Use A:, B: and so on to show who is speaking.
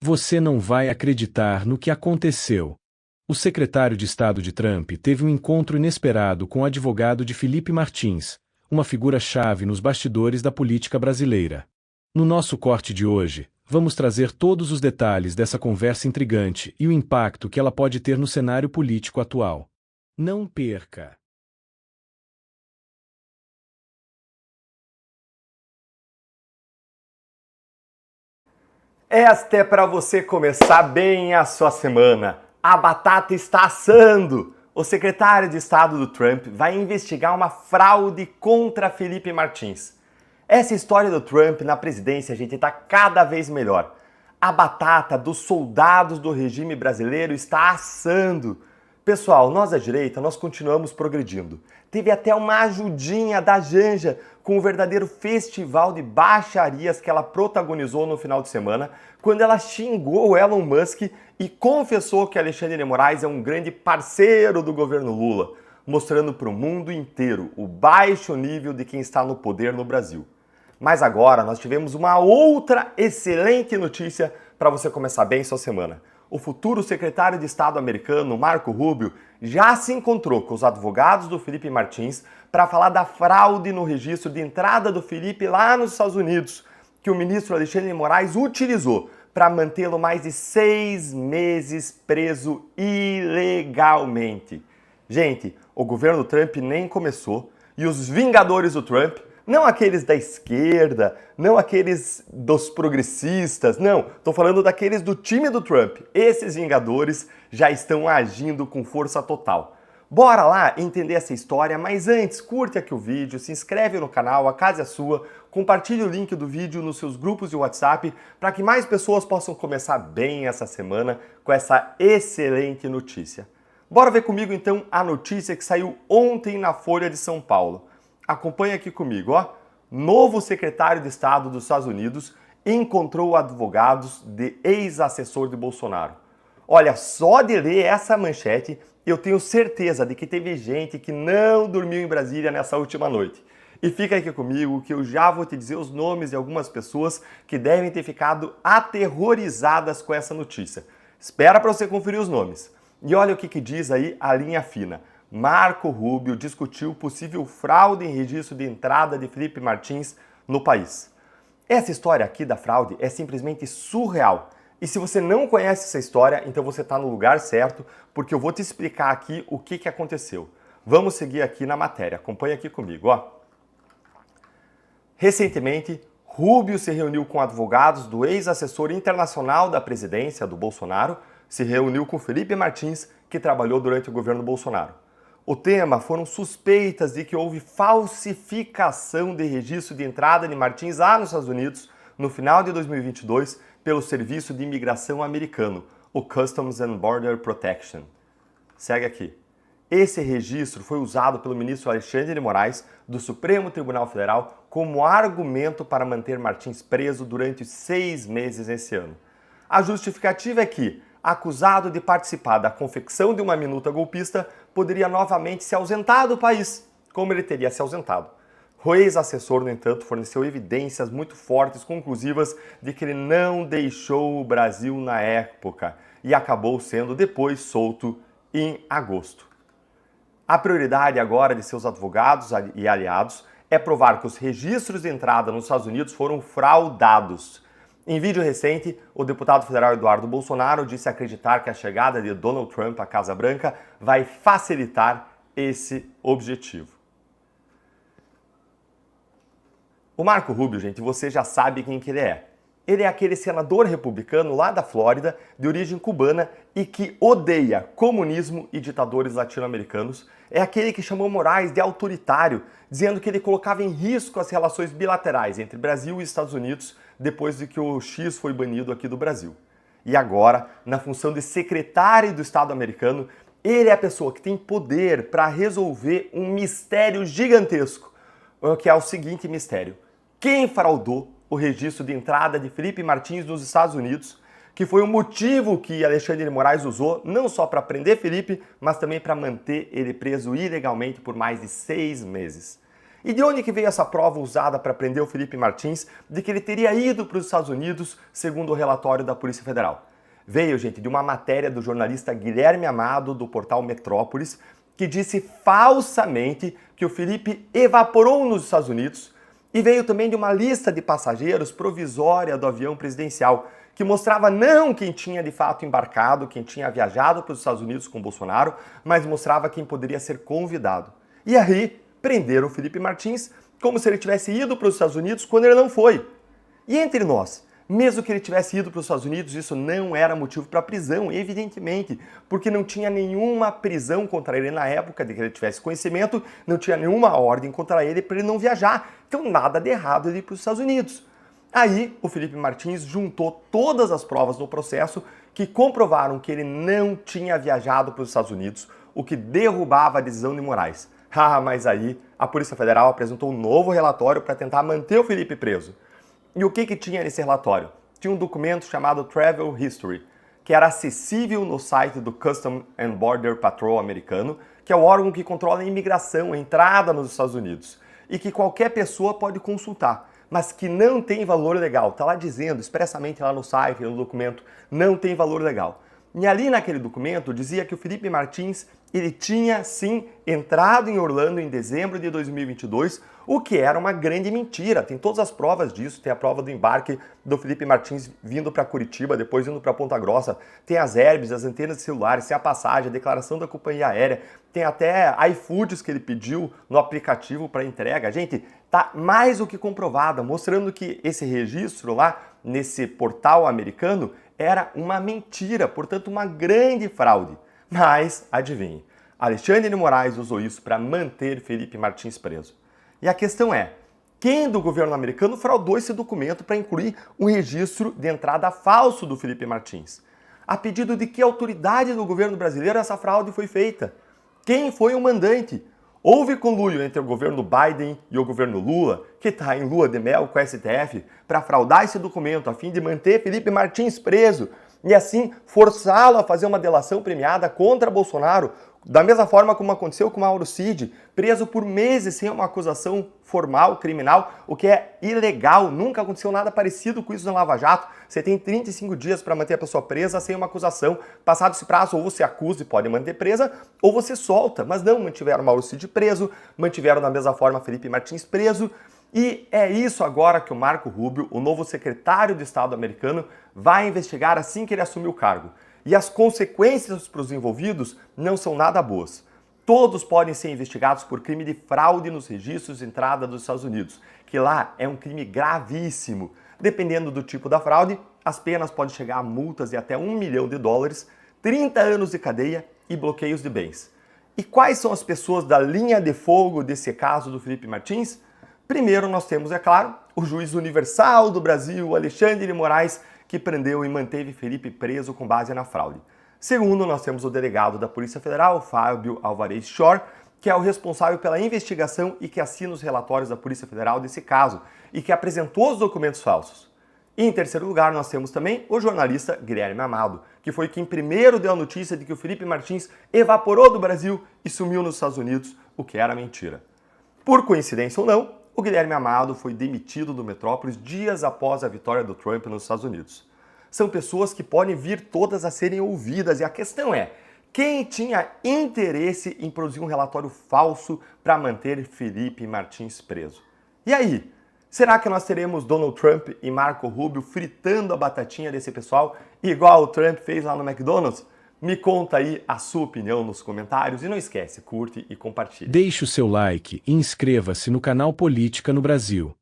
A: Você não vai acreditar no que aconteceu. O secretário de Estado de Trump teve um encontro inesperado com o advogado de Felipe Martins, uma figura-chave nos bastidores da política brasileira. No nosso corte de hoje, vamos trazer todos os detalhes dessa conversa intrigante e o impacto que ela pode ter no cenário político atual. Não perca!
B: Esta é para você começar bem a sua semana. A batata está assando! O secretário de Estado do Trump vai investigar uma fraude contra Felipe Martins. Essa história do Trump na presidência, gente, está cada vez melhor. A batata dos soldados do regime brasileiro está assando. Pessoal, nós da direita, nós continuamos progredindo. Teve até uma ajudinha da Janja com o verdadeiro festival de baixarias que ela protagonizou no final de semana, quando ela xingou o Elon Musk e confessou que Alexandre de Moraes é um grande parceiro do governo Lula, mostrando para o mundo inteiro o baixo nível de quem está no poder no Brasil. Mas agora nós tivemos uma outra excelente notícia para você começar bem sua semana. O futuro secretário de Estado americano, Marco Rubio, já se encontrou com os advogados do Felipe Martins para falar da fraude no registro de entrada do Felipe lá nos Estados Unidos, que o ministro Alexandre de Moraes utilizou para mantê-lo mais de 6 meses preso ilegalmente. Gente, o governo Trump nem começou e os vingadores do Trump, não aqueles da esquerda, não aqueles dos progressistas, não, estou falando daqueles do time do Trump. Esses vingadores já estão agindo com força total. Bora lá entender essa história, mas antes, curte aqui o vídeo, se inscreve no canal, a casa é sua, compartilhe o link do vídeo nos seus grupos de WhatsApp para que mais pessoas possam começar bem essa semana com essa excelente notícia. Bora ver comigo então a notícia que saiu ontem na Folha de São Paulo. Acompanha aqui comigo, ó. Novo secretário de Estado dos Estados Unidos encontrou advogados de ex-assessor de Bolsonaro. Olha, só de ler essa manchete, eu tenho certeza de que teve gente que não dormiu em Brasília nessa última noite. E fica aqui comigo que eu já vou te dizer os nomes de algumas pessoas que devem ter ficado aterrorizadas com essa notícia. Espera para você conferir os nomes. E olha o que diz aí a linha fina. Marco Rubio discutiu possível fraude em registro de entrada de Felipe Martins no país. Essa história aqui da fraude é simplesmente surreal. E se você não conhece essa história, então você está no lugar certo, porque eu vou te explicar aqui o que aconteceu. Vamos seguir aqui na matéria. Acompanha aqui comigo, ó. Recentemente, Rubio se reuniu com advogados do ex-assessor internacional da presidência do Bolsonaro, se reuniu com Felipe Martins, que trabalhou durante o governo Bolsonaro. O tema foram suspeitas de que houve falsificação de registro de entrada de Martins lá nos Estados Unidos no final de 2022 pelo Serviço de Imigração americano, o Customs and Border Protection. Segue aqui. Esse registro foi usado pelo ministro Alexandre de Moraes do Supremo Tribunal Federal como argumento para manter Martins preso durante 6 meses esse ano. A justificativa é que, acusado de participar da confecção de uma minuta golpista, poderia novamente se ausentar do país, como ele teria se ausentado. O ex-assessor, no entanto, forneceu evidências muito fortes, conclusivas, de que ele não deixou o Brasil na época e acabou sendo depois solto em agosto. A prioridade agora de seus advogados e aliados é provar que os registros de entrada nos Estados Unidos foram fraudados. Em vídeo recente, o deputado federal Eduardo Bolsonaro disse acreditar que a chegada de Donald Trump à Casa Branca vai facilitar esse objetivo. O Marco Rubio, gente, você já sabe quem que ele é. Ele é aquele senador republicano lá da Flórida, de origem cubana e que odeia comunismo e ditadores latino-americanos. É aquele que chamou Moraes de autoritário, dizendo que ele colocava em risco as relações bilaterais entre Brasil e Estados Unidos depois de que o X foi banido aqui do Brasil. E agora, na função de secretário do Estado americano, ele é a pessoa que tem poder para resolver um mistério gigantesco, que é o seguinte mistério. Quem fraudou o registro de entrada de Felipe Martins nos Estados Unidos, que foi o motivo que Alexandre de Moraes usou, não só para prender Felipe, mas também para manter ele preso ilegalmente por mais de 6 meses. E de onde que veio essa prova usada para prender o Felipe Martins de que ele teria ido para os Estados Unidos, segundo o relatório da Polícia Federal? Veio, gente, de uma matéria do jornalista Guilherme Amado, do portal Metrópolis, que disse falsamente que o Felipe evaporou nos Estados Unidos, e veio também de uma lista de passageiros provisória do avião presidencial, que mostrava não quem tinha de fato embarcado, quem tinha viajado para os Estados Unidos com Bolsonaro, mas mostrava quem poderia ser convidado. E aí, prenderam o Felipe Martins como se ele tivesse ido para os Estados Unidos quando ele não foi. E entre nós, mesmo que ele tivesse ido para os Estados Unidos, isso não era motivo para prisão, evidentemente, porque não tinha nenhuma prisão contra ele na época de que ele tivesse conhecimento, não tinha nenhuma ordem contra ele para ele não viajar. Então nada de errado ele ir para os Estados Unidos. Aí o Felipe Martins juntou todas as provas no processo que comprovaram que ele não tinha viajado para os Estados Unidos, o que derrubava a decisão de Moraes. Mas aí a Polícia Federal apresentou um novo relatório para tentar manter o Felipe preso. E o que tinha nesse relatório? Tinha um documento chamado Travel History, que era acessível no site do Customs and Border Patrol americano, que é o órgão que controla a imigração, a entrada nos Estados Unidos, e que qualquer pessoa pode consultar, mas que não tem valor legal. Está lá dizendo expressamente lá no site, no documento, não tem valor legal. E ali naquele documento dizia que o Felipe Martins, ele tinha sim entrado em Orlando em dezembro de 2022, o que era uma grande mentira. Tem todas as provas disso, tem a prova do embarque do Felipe Martins vindo para Curitiba, depois indo para Ponta Grossa, tem as herbes, as antenas de celulares, tem a passagem, a declaração da companhia aérea, tem até iFoods que ele pediu no aplicativo para entrega. Gente, tá mais do que comprovada, mostrando que esse registro lá nesse portal americano era uma mentira, portanto uma grande fraude. Mas, adivinhe, Alexandre de Moraes usou isso para manter Felipe Martins preso. E a questão é, quem do governo americano fraudou esse documento para incluir um registro de entrada falso do Felipe Martins? A pedido de que autoridade do governo brasileiro essa fraude foi feita? Quem foi o mandante? Houve conluio entre o governo Biden e o governo Lula, que está em lua de mel com o STF, para fraudar esse documento a fim de manter Felipe Martins preso e assim forçá-lo a fazer uma delação premiada contra Bolsonaro, da mesma forma como aconteceu com Mauro Cid, preso por meses sem uma acusação formal, criminal, o que é ilegal. Nunca aconteceu nada parecido com isso na Lava Jato. Você tem 35 dias para manter a pessoa presa sem uma acusação. Passado esse prazo, ou você acusa e pode manter presa, ou você solta. Mas não, mantiveram Mauro Cid preso, mantiveram da mesma forma Felipe Martins preso. E é isso agora que o Marco Rubio, o novo secretário de Estado americano, vai investigar assim que ele assumir o cargo. E as consequências para os envolvidos não são nada boas. Todos podem ser investigados por crime de fraude nos registros de entrada dos Estados Unidos, que lá é um crime gravíssimo. Dependendo do tipo da fraude, as penas podem chegar a multas de até $1 milhão, 30 anos de cadeia e bloqueios de bens. E quais são as pessoas da linha de fogo desse caso do Felipe Martins? Primeiro nós temos, é claro, o juiz universal do Brasil, Alexandre de Moraes, que prendeu e manteve Felipe preso com base na fraude. Segundo, nós temos o delegado da Polícia Federal, Fábio Alvarez Shore, que é o responsável pela investigação e que assina os relatórios da Polícia Federal desse caso e que apresentou os documentos falsos. E em terceiro lugar, nós temos também o jornalista Guilherme Amado, que foi quem primeiro deu a notícia de que o Felipe Martins evaporou do Brasil e sumiu nos Estados Unidos, o que era mentira. Por coincidência ou não, o Guilherme Amado foi demitido do Metrópolis dias após a vitória do Trump nos Estados Unidos. São pessoas que podem vir todas a serem ouvidas e a questão é, quem tinha interesse em produzir um relatório falso para manter Felipe Martins preso? E aí, será que nós teremos Donald Trump e Marco Rubio fritando a batatinha desse pessoal, igual o Trump fez lá no McDonald's? Me conta aí a sua opinião nos comentários e não esquece, curte e compartilhe.
A: Deixe o seu like e inscreva-se no canal Política no Brasil.